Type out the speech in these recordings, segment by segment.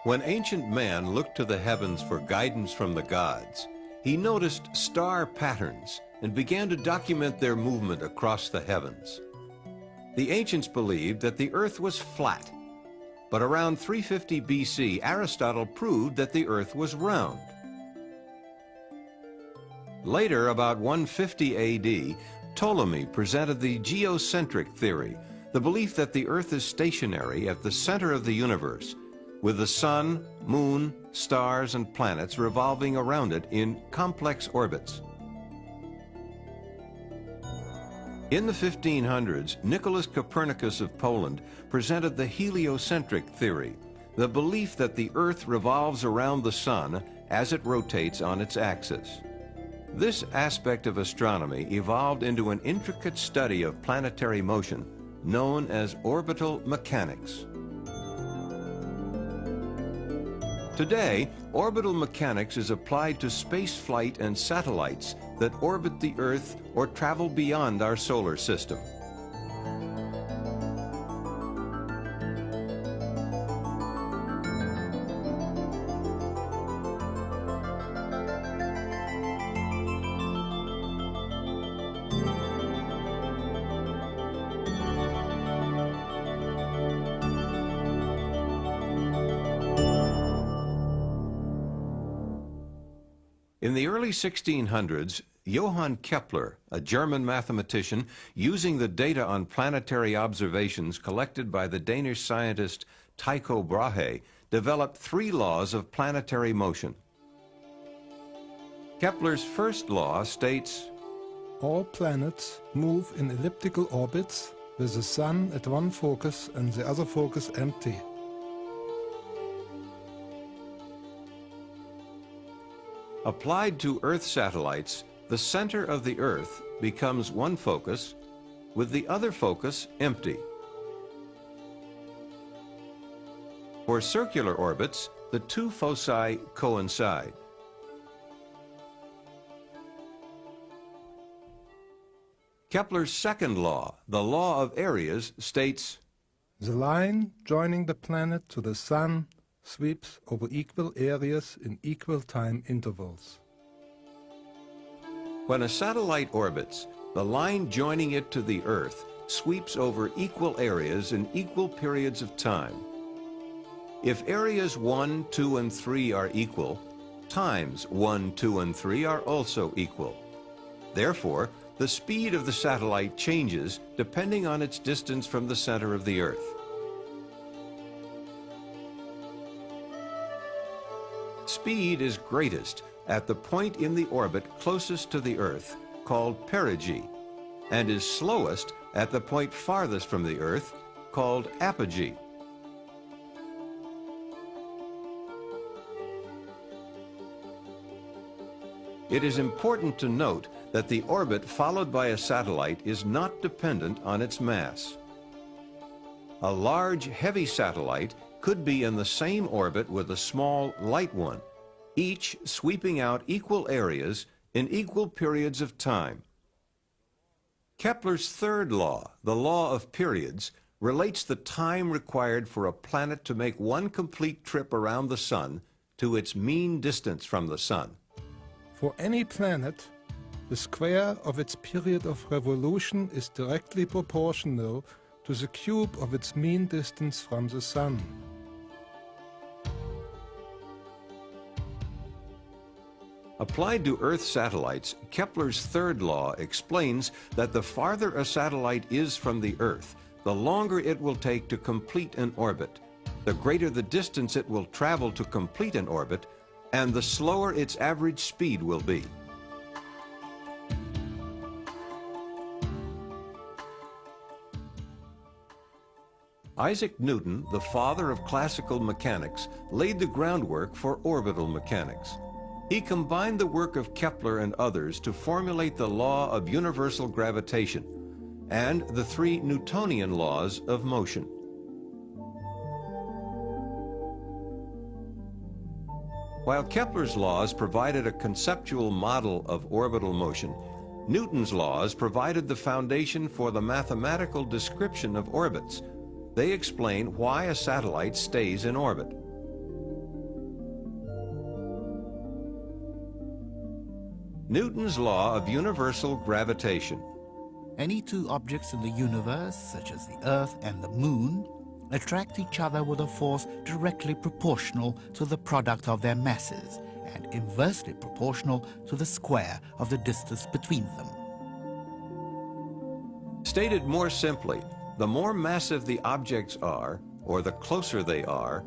When ancient man looked to the heavens for guidance from the gods, he noticed star patterns and began to document their movement across the heavens. The ancients believed that the earth was flat, but around 350 BC, Aristotle proved that the earth was round. Later, about 150 AD, Ptolemy presented the geocentric theory, the belief that the earth is stationary at the center of the universe, with the sun, moon, stars, and planets revolving around it in complex orbits. In the 1500s, Nicholas Copernicus of Poland presented the heliocentric theory, the belief that the earth revolves around the sun as it rotates on its axis. This aspect of astronomy evolved into an intricate study of planetary motion known as orbital mechanics. Today, orbital mechanics is applied to space flight and satellites that orbit the Earth or travel beyond our solar system. In the early 1600s, Johann Kepler, a German mathematician, using the data on planetary observations collected by the Danish scientist Tycho Brahe, developed 3 laws of planetary motion. Kepler's first law states, all planets move in elliptical orbits with the sun at one focus and the other focus empty. Applied to Earth satellites, the center of the Earth becomes one focus, with the other focus empty. For circular orbits, the 2 foci coincide. Kepler's second law, the law of areas, states, the line joining the planet to the sun sweeps over equal areas in equal time intervals. When a satellite orbits, the line joining it to the Earth sweeps over equal areas in equal periods of time. If areas 1, 2, and 3 are equal, times 1, 2, and 3 are also equal. Therefore, the speed of the satellite changes depending on its distance from the center of the Earth. Speed is greatest at the point in the orbit closest to the Earth, called perigee, and is slowest at the point farthest from the Earth, called apogee. It is important to note that the orbit followed by a satellite is not dependent on its mass. A large, heavy satellite could be in the same orbit with a small, light one, each sweeping out equal areas in equal periods of time. Kepler's third law, the law of periods, relates the time required for a planet to make one complete trip around the Sun to its mean distance from the Sun. For any planet, the square of its period of revolution is directly proportional to the cube of its mean distance from the Sun. Applied to Earth satellites, Kepler's third law explains that the farther a satellite is from the Earth, the longer it will take to complete an orbit, the greater the distance it will travel to complete an orbit, and the slower its average speed will be. Isaac Newton, the father of classical mechanics, laid the groundwork for orbital mechanics. He combined the work of Kepler and others to formulate the law of universal gravitation and the 3 Newtonian laws of motion. While Kepler's laws provided a conceptual model of orbital motion, Newton's laws provided the foundation for the mathematical description of orbits. They explain why a satellite stays in orbit. Newton's law of universal gravitation. Any two objects in the universe, such as the Earth and the Moon, attract each other with a force directly proportional to the product of their masses and inversely proportional to the square of the distance between them. Stated more simply, the more massive the objects are, or the closer they are,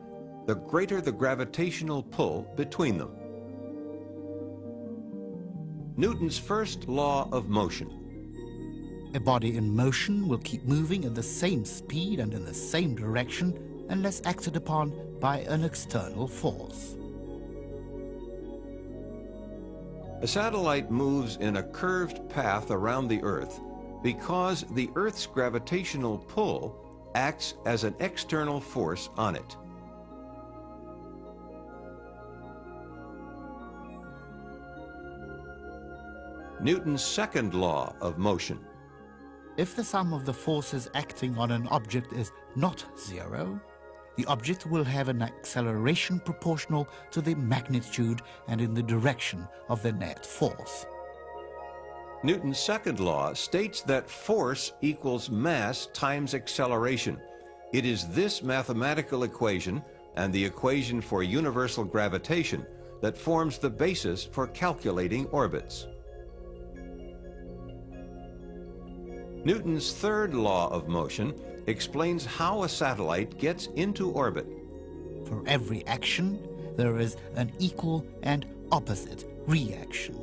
the greater the gravitational pull between them. Newton's first law of motion. A body in motion will keep moving at the same speed and in the same direction unless acted upon by an external force. A satellite moves in a curved path around the Earth because the Earth's gravitational pull acts as an external force on it. Newton's second law of motion. If the sum of the forces acting on an object is not zero, the object will have an acceleration proportional to the magnitude and in the direction of the net force. Newton's second law states that force equals mass times acceleration. It is this mathematical equation and the equation for universal gravitation that forms the basis for calculating orbits. Newton's third law of motion explains how a satellite gets into orbit. For every action, there is an equal and opposite reaction.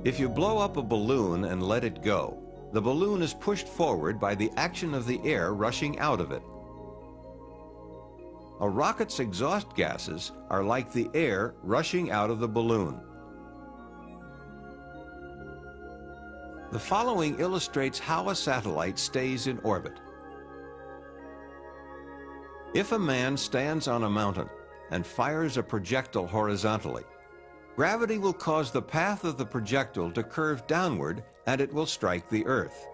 If you blow up a balloon and let it go, the balloon is pushed forward by the action of the air rushing out of it. A rocket's exhaust gases are like the air rushing out of the balloon. The following illustrates how a satellite stays in orbit. If a man stands on a mountain and fires a projectile horizontally, gravity will cause the path of the projectile to curve downward and it will strike the Earth.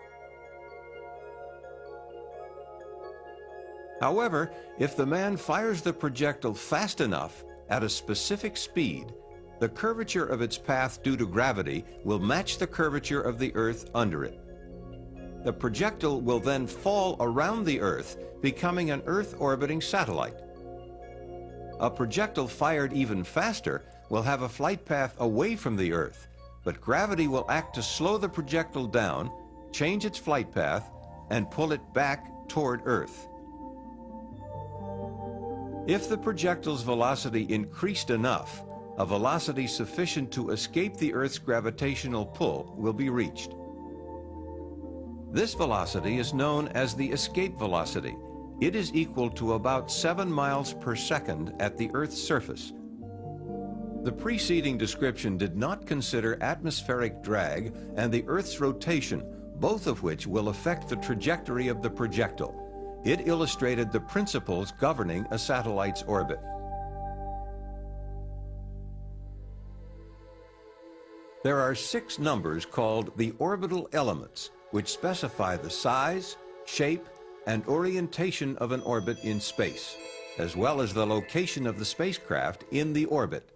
However, if the man fires the projectile fast enough at a specific speed, the curvature of its path due to gravity will match the curvature of the Earth under it. The projectile will then fall around the Earth, becoming an Earth-orbiting satellite. A projectile fired even faster will have a flight path away from the Earth, but gravity will act to slow the projectile down, change its flight path, and pull it back toward Earth. If the projectile's velocity increased enough, a velocity sufficient to escape the Earth's gravitational pull will be reached. This velocity is known as the escape velocity. It is equal to about 7 miles per second at the Earth's surface. The preceding description did not consider atmospheric drag and the Earth's rotation, both of which will affect the trajectory of the projectile. It illustrated the principles governing a satellite's orbit. There are 6 numbers called the orbital elements, which specify the size, shape, and orientation of an orbit in space, as well as the location of the spacecraft in the orbit.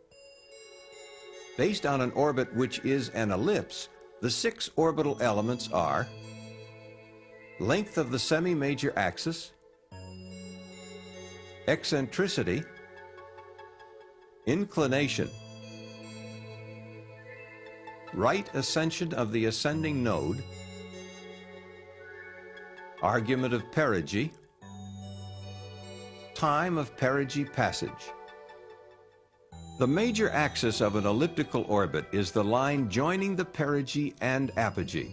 Based on an orbit which is an ellipse, the 6 orbital elements are length of the semi-major axis, eccentricity, inclination, right ascension of the ascending node, argument of perigee, time of perigee passage. The major axis of an elliptical orbit is the line joining the perigee and apogee.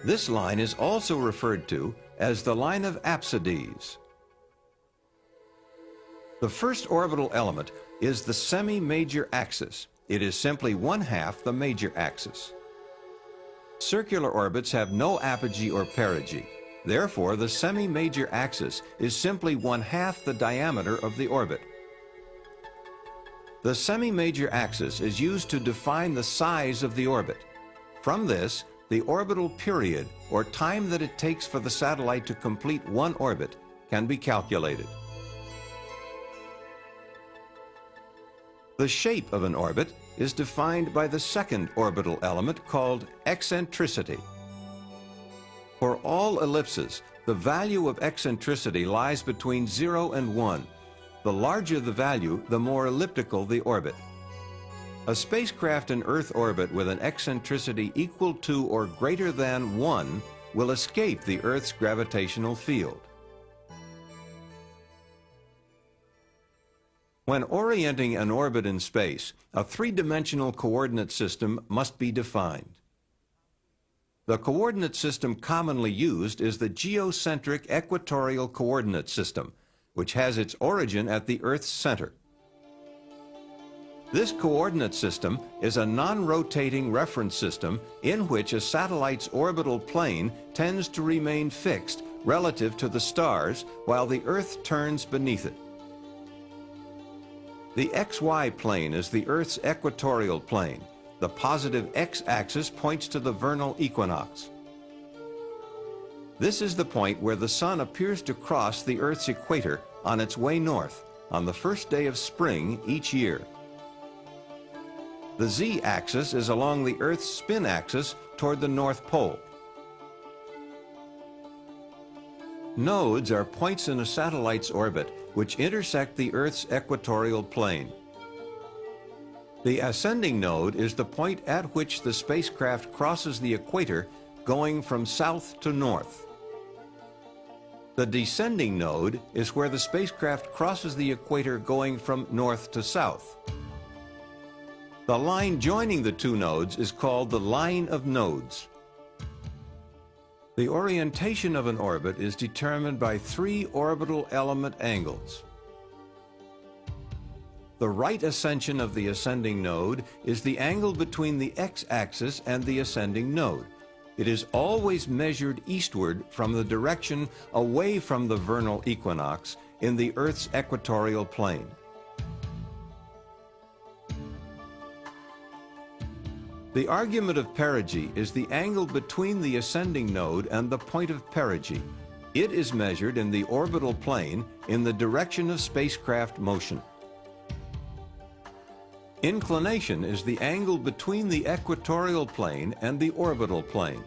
This line is also referred to as the line of apsides. The first orbital element is the semi-major axis. It is simply 1/2 the major axis. Circular orbits have no apogee or perigee. Therefore, the semi-major axis is simply 1/2 the diameter of the orbit. The semi-major axis is used to define the size of the orbit. From this, the orbital period, or time that it takes for the satellite to complete one orbit, can be calculated. The shape of an orbit is defined by the second orbital element called eccentricity. For all ellipses, the value of eccentricity lies between 0 and 1. The larger the value, the more elliptical the orbit. A spacecraft in Earth orbit with an eccentricity equal to or greater than 1 will escape the Earth's gravitational field. When orienting an orbit in space, a three-dimensional coordinate system must be defined. The coordinate system commonly used is the geocentric equatorial coordinate system, which has its origin at the Earth's center. This coordinate system is a non-rotating reference system in which a satellite's orbital plane tends to remain fixed relative to the stars while the Earth turns beneath it. The XY plane is the Earth's equatorial plane. The positive x-axis points to the vernal equinox. This is the point where the sun appears to cross the Earth's equator on its way north on the first day of spring each year. The z-axis is along the Earth's spin axis toward the North Pole. Nodes are points in a satellite's orbit which intersect the Earth's equatorial plane. The ascending node is the point at which the spacecraft crosses the equator going from south to north. The descending node is where the spacecraft crosses the equator going from north to south. The line joining the two nodes is called the line of nodes. The orientation of an orbit is determined by three orbital element angles. The right ascension of the ascending node is the angle between the x-axis and the ascending node. It is always measured eastward from the direction away from the vernal equinox in the Earth's equatorial plane. The argument of perigee is the angle between the ascending node and the point of perigee. It is measured in the orbital plane in the direction of spacecraft motion. Inclination is the angle between the equatorial plane and the orbital plane.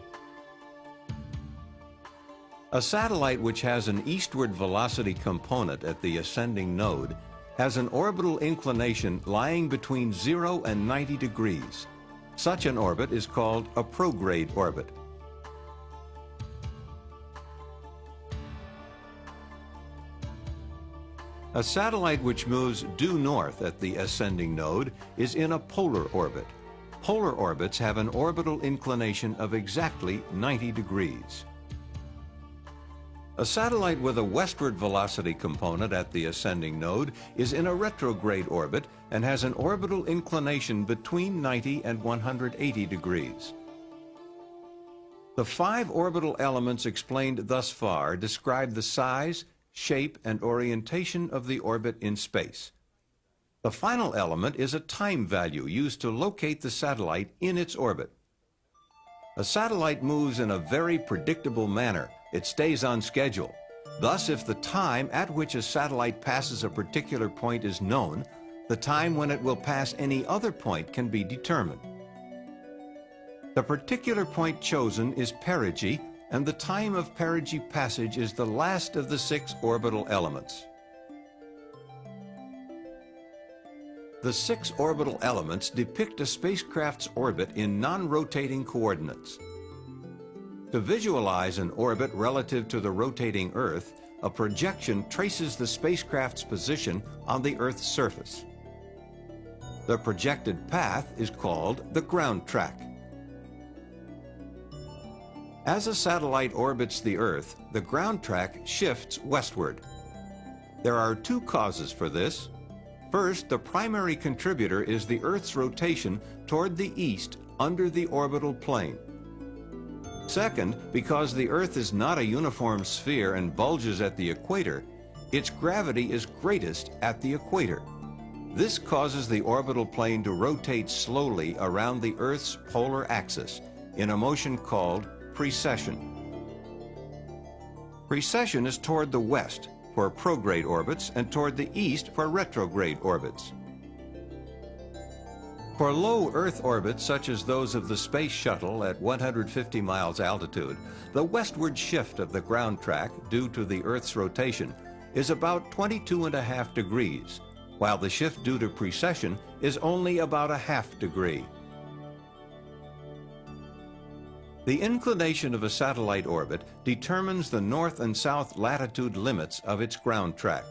A satellite which has an eastward velocity component at the ascending node has an orbital inclination lying between 0 and 90 degrees. Such an orbit is called a prograde orbit. A satellite which moves due north at the ascending node is in a polar orbit. Polar orbits have an orbital inclination of exactly 90 degrees. A satellite with a westward velocity component at the ascending node is in a retrograde orbit and has an orbital inclination between 90 and 180 degrees. The 5 orbital elements explained thus far describe the size, shape, and orientation of the orbit in space. The final element is a time value used to locate the satellite in its orbit. A satellite moves in a very predictable manner. It stays on schedule. Thus, if the time at which a satellite passes a particular point is known, the time when it will pass any other point can be determined. The particular point chosen is perigee, and the time of perigee passage is the last of the 6 orbital elements. The 6 orbital elements depict a spacecraft's orbit in non-rotating coordinates. To visualize an orbit relative to the rotating Earth, a projection traces the spacecraft's position on the Earth's surface. The projected path is called the ground track. As a satellite orbits the Earth, the ground track shifts westward. There are 2 causes for this. First, the primary contributor is the Earth's rotation toward the east under the orbital plane. Second, because the Earth is not a uniform sphere and bulges at the equator, its gravity is greatest at the equator. This causes the orbital plane to rotate slowly around the Earth's polar axis in a motion called precession. Precession is toward the west for prograde orbits and toward the east for retrograde orbits. For low Earth orbits such as those of the Space Shuttle at 150 miles altitude, the westward shift of the ground track due to the Earth's rotation is about 22.5 degrees, while the shift due to precession is only about a half degree. The inclination of a satellite orbit determines the north and south latitude limits of its ground track.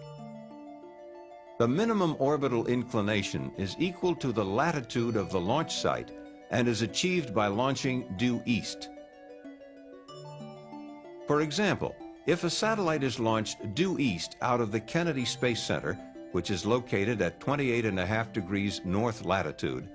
The minimum orbital inclination is equal to the latitude of the launch site and is achieved by launching due east. For example, if a satellite is launched due east out of the Kennedy Space Center, which is located at 28.5 degrees north latitude,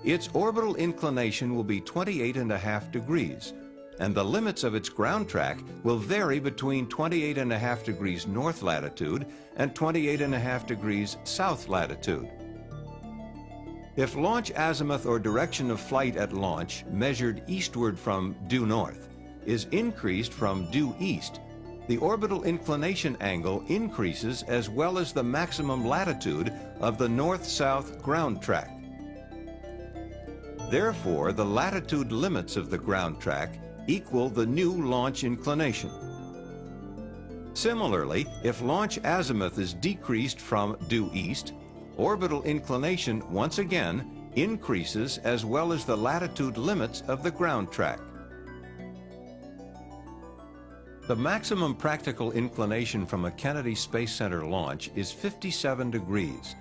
its orbital inclination will be 28.5 degrees, and the limits of its ground track will vary between 28.5 degrees north latitude and 28.5 degrees south latitude. If launch azimuth or direction of flight at launch measured eastward from due north is increased from due east, the orbital inclination angle increases as well as the maximum latitude of the north-south ground track. Therefore, the latitude limits of the ground track equal the new launch inclination. Similarly, if launch azimuth is decreased from due east, orbital inclination once again increases as well as the latitude limits of the ground track. The maximum practical inclination from a Kennedy Space Center launch is 57 degrees.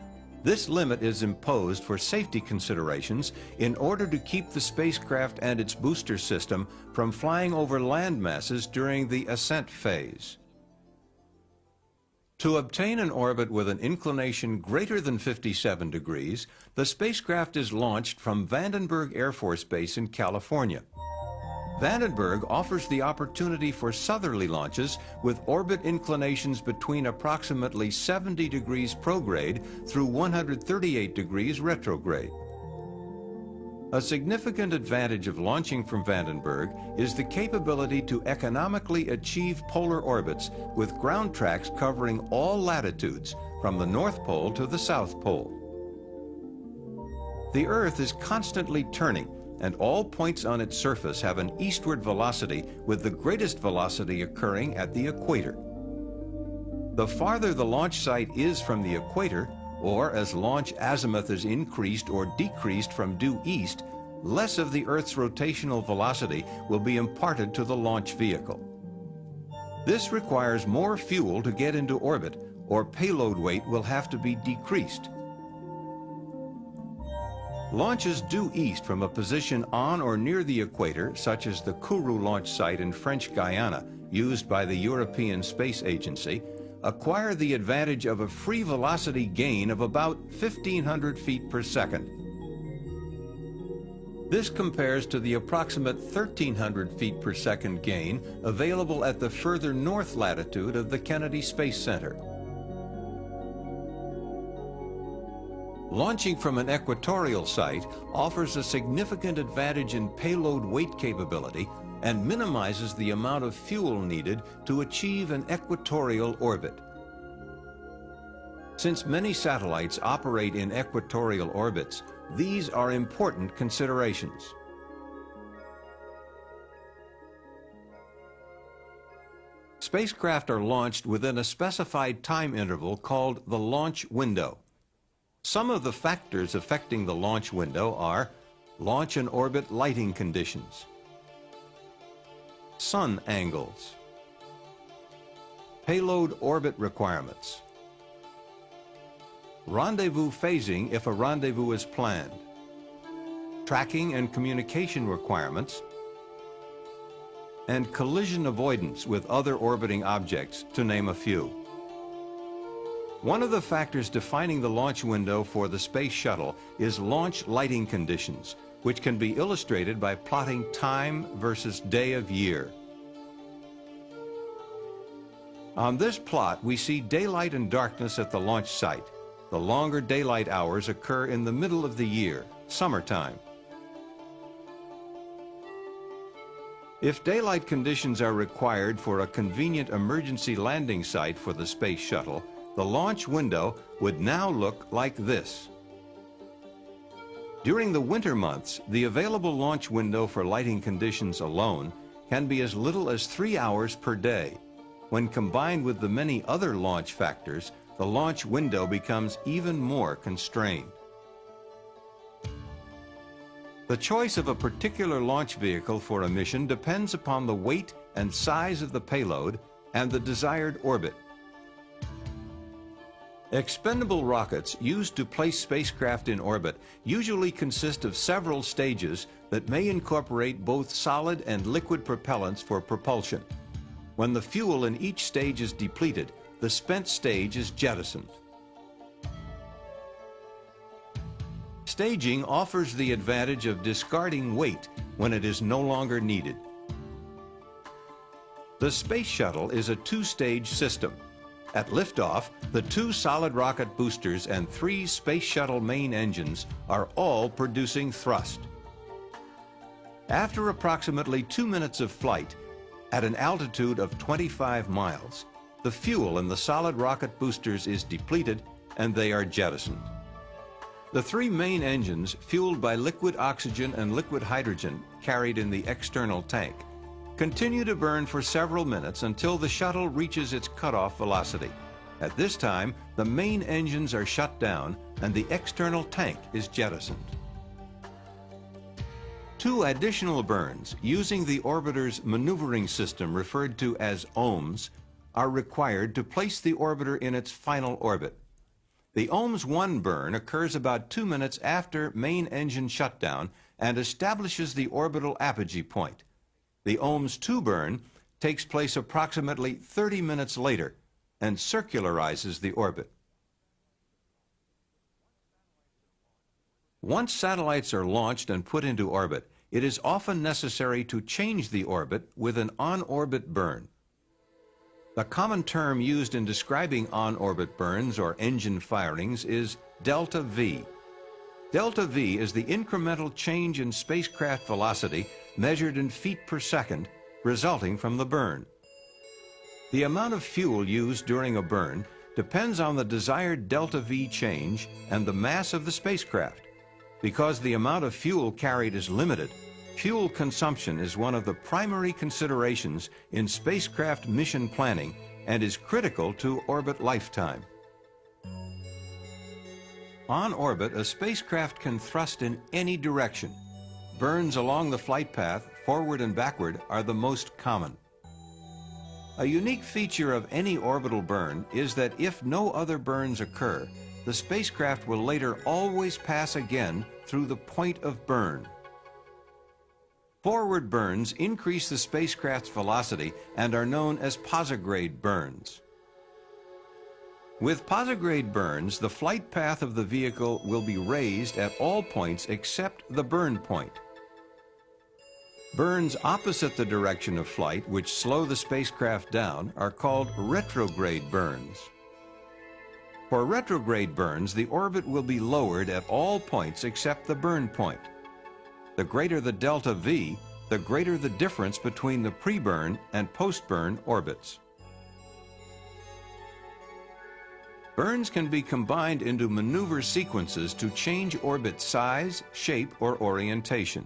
This limit is imposed for safety considerations in order to keep the spacecraft and its booster system from flying over land masses during the ascent phase. To obtain an orbit with an inclination greater than 57 degrees, the spacecraft is launched from Vandenberg Air Force Base in California. Vandenberg offers the opportunity for southerly launches with orbit inclinations between approximately 70 degrees prograde through 138 degrees retrograde. A significant advantage of launching from Vandenberg is the capability to economically achieve polar orbits with ground tracks covering all latitudes, from the North Pole to the South Pole. The Earth is constantly turning, and all points on its surface have an eastward velocity, with the greatest velocity occurring at the equator. The farther the launch site is from the equator, or as launch azimuth is increased or decreased from due east, less of the Earth's rotational velocity will be imparted to the launch vehicle. This requires more fuel to get into orbit, or payload weight will have to be decreased. Launches due east from a position on or near the equator, such as the Kourou launch site in French Guiana, used by the European Space Agency, acquire the advantage of a free velocity gain of about 1,500 feet per second. This compares to the approximate 1,300 feet per second gain available at the further north latitude of the Kennedy Space Center. Launching from an equatorial site offers a significant advantage in payload weight capability and minimizes the amount of fuel needed to achieve an equatorial orbit. Since many satellites operate in equatorial orbits, these are important considerations. Spacecraft are launched within a specified time interval called the launch window. Some of the factors affecting the launch window are launch and orbit lighting conditions, sun angles, payload orbit requirements, rendezvous phasing if a rendezvous is planned, tracking and communication requirements, and collision avoidance with other orbiting objects, to name a few. One of the factors defining the launch window for the Space Shuttle is launch lighting conditions, which can be illustrated by plotting time versus day of year. On this plot, we see daylight and darkness at the launch site. The longer daylight hours occur in the middle of the year, summertime. If daylight conditions are required for a convenient emergency landing site for the Space Shuttle, the launch window would now look like this. During the winter months, the available launch window for lighting conditions alone can be as little as 3 hours per day. When combined with the many other launch factors, the launch window becomes even more constrained. The choice of a particular launch vehicle for a mission depends upon the weight and size of the payload and the desired orbit. Expendable rockets used to place spacecraft in orbit usually consist of several stages that may incorporate both solid and liquid propellants for propulsion. When the fuel in each stage is depleted, the spent stage is jettisoned. Staging offers the advantage of discarding weight when it is no longer needed. The Space Shuttle is a two-stage system. At liftoff, the 2 solid rocket boosters and 3 Space Shuttle main engines are all producing thrust. After approximately 2 minutes of flight, at an altitude of 25 miles, the fuel in the solid rocket boosters is depleted and they are jettisoned. The 3 main engines, fueled by liquid oxygen and liquid hydrogen carried in the external tank, continue to burn for several minutes until the shuttle reaches its cutoff velocity. At this time, the main engines are shut down and the external tank is jettisoned. 2 additional burns using the orbiter's maneuvering system, referred to as OMS, are required to place the orbiter in its final orbit. The OMS 1 burn occurs about 2 minutes after main engine shutdown and establishes the orbital apogee point. The OMS 2 burn takes place approximately 30 minutes later and circularizes the orbit. Once satellites are launched and put into orbit, it is often necessary to change the orbit with an on-orbit burn. The common term used in describing on-orbit burns or engine firings is delta V. Delta V is the incremental change in spacecraft velocity measured in feet per second resulting from the burn. The amount of fuel used during a burn depends on the desired delta V change and the mass of the spacecraft. Because the amount of fuel carried is limited, fuel consumption is one of the primary considerations in spacecraft mission planning and is critical to orbit lifetime. On orbit, a spacecraft can thrust in any direction. Burns along the flight path, forward and backward, are the most common. A unique feature of any orbital burn is that if no other burns occur, the spacecraft will later always pass again through the point of burn. Forward burns increase the spacecraft's velocity and are known as posigrade burns. With posigrade burns, the flight path of the vehicle will be raised at all points except the burn point. Burns opposite the direction of flight, which slow the spacecraft down, are called retrograde burns. For retrograde burns, the orbit will be lowered at all points except the burn point. The greater the delta V, the greater the difference between the pre-burn and post-burn orbits. Burns can be combined into maneuver sequences to change orbit size, shape, or orientation.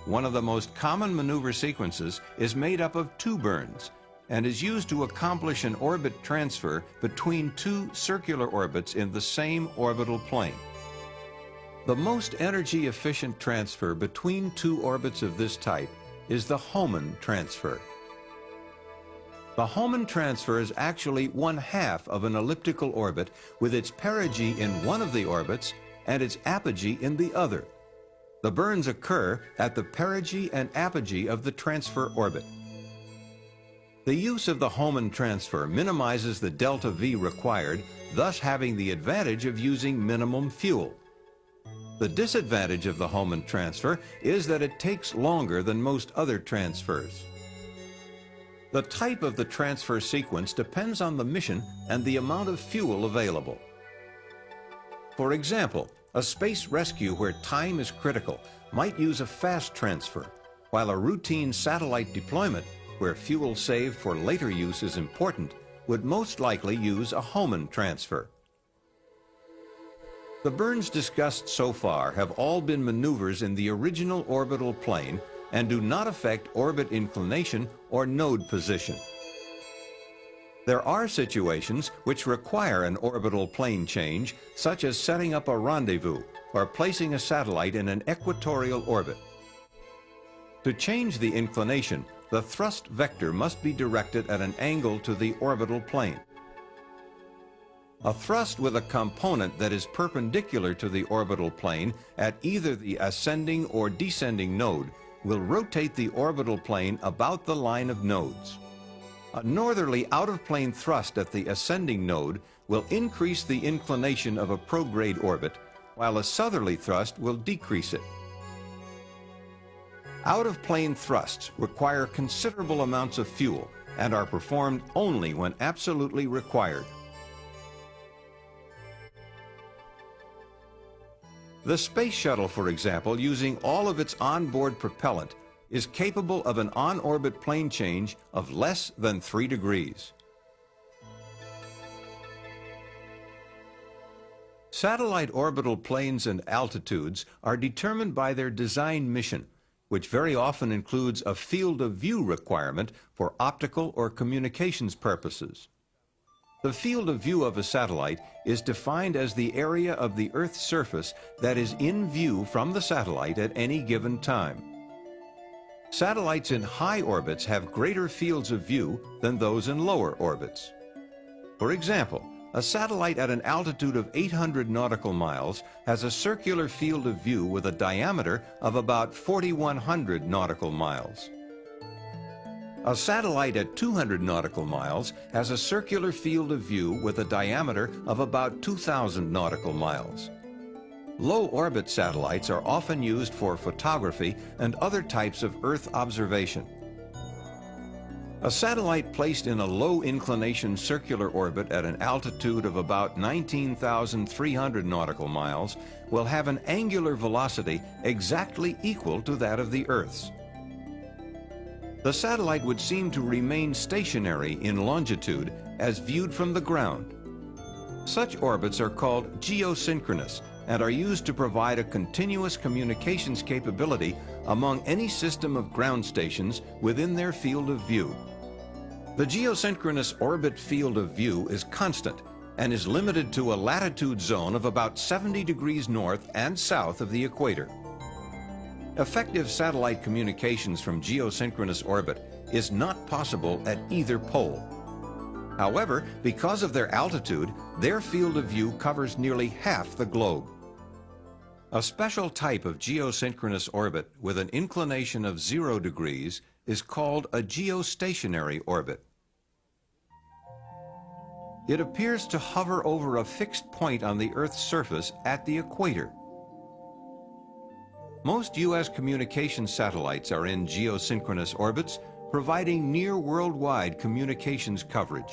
One of the most common maneuver sequences is made up of 2 burns and is used to accomplish an orbit transfer between 2 circular orbits in the same orbital plane. The most energy-efficient transfer between 2 orbits of this type is the Hohmann transfer. The Hohmann transfer is actually 1/2 of an elliptical orbit with its perigee in one of the orbits and its apogee in the other. The burns occur at the perigee and apogee of the transfer orbit. The use of the Hohmann transfer minimizes the delta V required, thus having the advantage of using minimum fuel. The disadvantage of the Hohmann transfer is that it takes longer than most other transfers. The type of the transfer sequence depends on the mission and the amount of fuel available. For example, a space rescue where time is critical might use a fast transfer, while a routine satellite deployment where fuel saved for later use is important would most likely use a Hohmann transfer. The burns discussed so far have all been maneuvers in the original orbital plane and do not affect orbit inclination or node position. There are situations which require an orbital plane change, such as setting up a rendezvous or placing a satellite in an equatorial orbit. To change the inclination, the thrust vector must be directed at an angle to the orbital plane. A thrust with a component that is perpendicular to the orbital plane at either the ascending or descending node will rotate the orbital plane about the line of nodes. A northerly out-of-plane thrust at the ascending node will increase the inclination of a prograde orbit, while a southerly thrust will decrease it. Out-of-plane thrusts require considerable amounts of fuel and are performed only when absolutely required. The Space Shuttle, for example, using all of its onboard propellant, is capable of an on-orbit plane change of less than 3 degrees. Satellite orbital planes and altitudes are determined by their design mission, which very often includes a field of view requirement for optical or communications purposes. The field of view of a satellite is defined as the area of the Earth's surface that is in view from the satellite at any given time. Satellites in high orbits have greater fields of view than those in lower orbits. For example, a satellite at an altitude of 800 nautical miles has a circular field of view with a diameter of about 4,100 nautical miles. A satellite at 200 nautical miles has a circular field of view with a diameter of about 2,000 nautical miles. Low-orbit satellites are often used for photography and other types of Earth observation. A satellite placed in a low-inclination circular orbit at an altitude of about 19,300 nautical miles will have an angular velocity exactly equal to that of the Earth's. The satellite would seem to remain stationary in longitude as viewed from the ground. Such orbits are called geosynchronous and are used to provide a continuous communications capability among any system of ground stations within their field of view. The geosynchronous orbit field of view is constant and is limited to a latitude zone of about 70 degrees north and south of the equator. Effective satellite communications from geosynchronous orbit is not possible at either pole. However, because of their altitude, their field of view covers nearly half the globe. A special type of geosynchronous orbit with an inclination of 0 degrees is called a geostationary orbit. It appears to hover over a fixed point on the Earth's surface at the equator. Most U.S. communication satellites are in geosynchronous orbits, providing near worldwide communications coverage.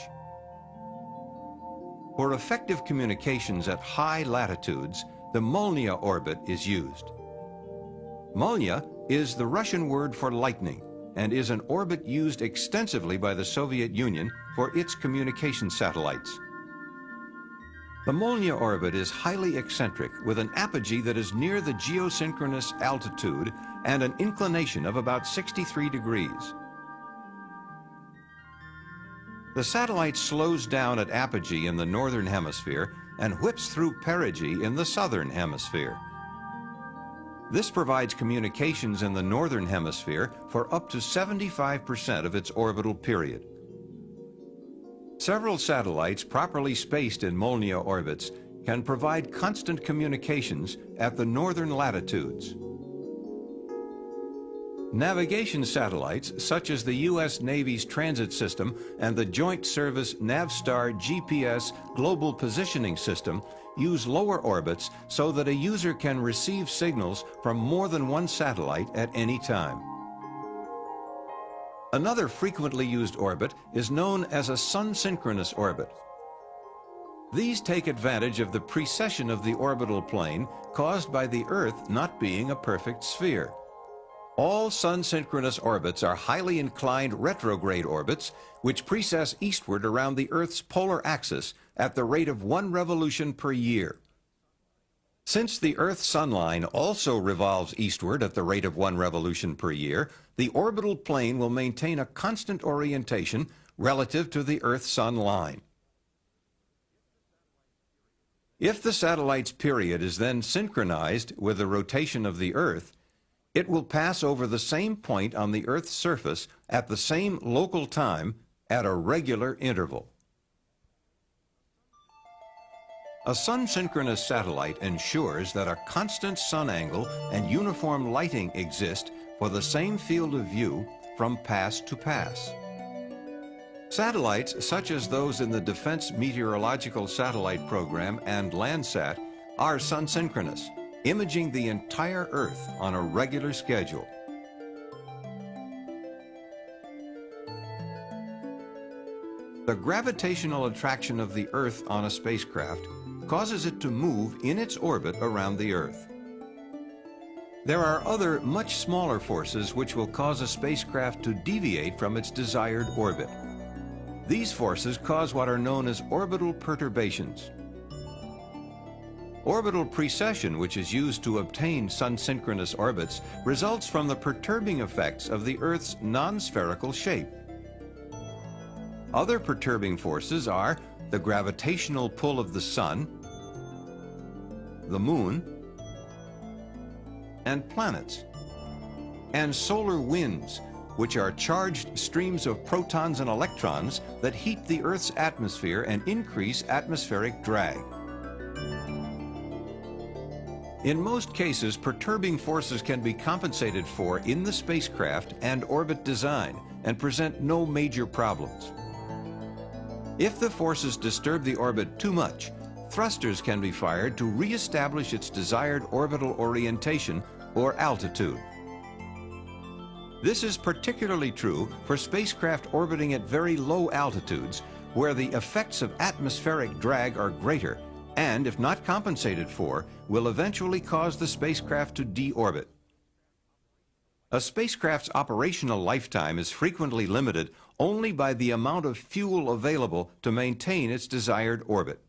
For effective communications at high latitudes, the Molniya orbit is used. Molniya is the Russian word for lightning and is an orbit used extensively by the Soviet Union for its communication satellites. The Molniya orbit is highly eccentric with an apogee that is near the geosynchronous altitude and an inclination of about 63 degrees. The satellite slows down at apogee in the northern hemisphere and whips through perigee in the southern hemisphere. This provides communications in the northern hemisphere for up to 75% of its orbital period. Several satellites properly spaced in Molniya orbits can provide constant communications at the northern latitudes. Navigation satellites, such as the U.S. Navy's Transit System and the Joint Service Navstar GPS Global Positioning System, use lower orbits so that a user can receive signals from more than one satellite at any time. Another frequently used orbit is known as a sun-synchronous orbit. These take advantage of the precession of the orbital plane caused by the Earth not being a perfect sphere. All sun-synchronous orbits are highly inclined retrograde orbits which precess eastward around the Earth's polar axis at the rate of 1 revolution per year. Since the Earth-Sun line also revolves eastward at the rate of 1 revolution per year, the orbital plane will maintain a constant orientation relative to the Earth-Sun line. If the satellite's period is then synchronized with the rotation of the Earth, it will pass over the same point on the Earth's surface at the same local time at a regular interval. A sun-synchronous satellite ensures that a constant sun angle and uniform lighting exist for the same field of view from pass to pass. Satellites such as those in the Defense Meteorological Satellite Program and Landsat are sun-synchronous, imaging the entire Earth on a regular schedule. The gravitational attraction of the Earth on a spacecraft causes it to move in its orbit around the Earth. There are other, much smaller forces which will cause a spacecraft to deviate from its desired orbit. These forces cause what are known as orbital perturbations. Orbital precession, which is used to obtain sun-synchronous orbits, results from the perturbing effects of the Earth's non-spherical shape. Other perturbing forces are the gravitational pull of the Sun, the Moon, and planets, and solar winds, which are charged streams of protons and electrons that heat the Earth's atmosphere and increase atmospheric drag. In most cases, perturbing forces can be compensated for in the spacecraft and orbit design and present no major problems. If the forces disturb the orbit too much, thrusters can be fired to re-establish its desired orbital orientation or altitude. This is particularly true for spacecraft orbiting at very low altitudes, where the effects of atmospheric drag are greater and, if not compensated for, will eventually cause the spacecraft to deorbit. A spacecraft's operational lifetime is frequently limited only by the amount of fuel available to maintain its desired orbit.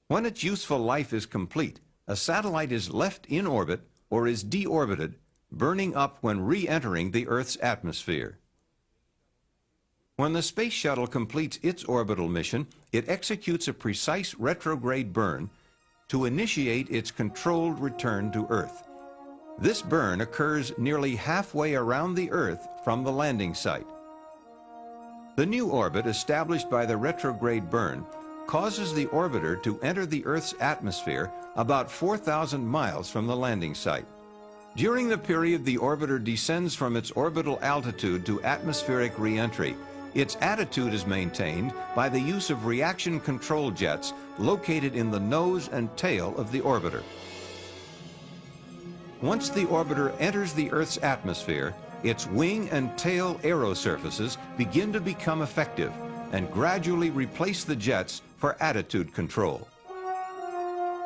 When its useful life is complete, a satellite is left in orbit or is deorbited, burning up when re-entering the Earth's atmosphere. When the space shuttle completes its orbital mission, it executes a precise retrograde burn to initiate its controlled return to Earth. This burn occurs nearly halfway around the Earth from the landing site. The new orbit established by the retrograde burn causes the orbiter to enter the Earth's atmosphere about 4,000 miles from the landing site. During the period the orbiter descends from its orbital altitude to atmospheric re-entry, its attitude is maintained by the use of reaction control jets located in the nose and tail of the orbiter. Once the orbiter enters the Earth's atmosphere, its wing and tail aerosurfaces begin to become effective and gradually replace the jets for attitude control.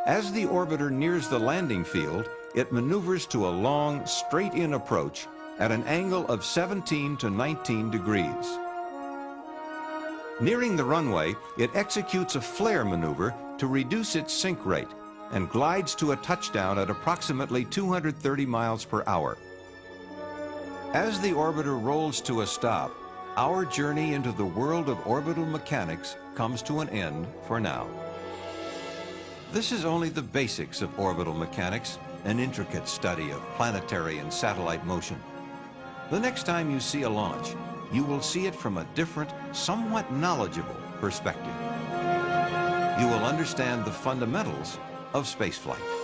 As the orbiter nears the landing field, it maneuvers to a long, straight-in approach at an angle of 17 to 19 degrees. Nearing the runway, it executes a flare maneuver to reduce its sink rate and glides to a touchdown at approximately 230 miles per hour. As the orbiter rolls to a stop, our journey into the world of orbital mechanics comes to an end for now. This is only the basics of orbital mechanics, an intricate study of planetary and satellite motion. The next time you see a launch, you will see it from a different, somewhat knowledgeable perspective. You will understand the fundamentals of spaceflight.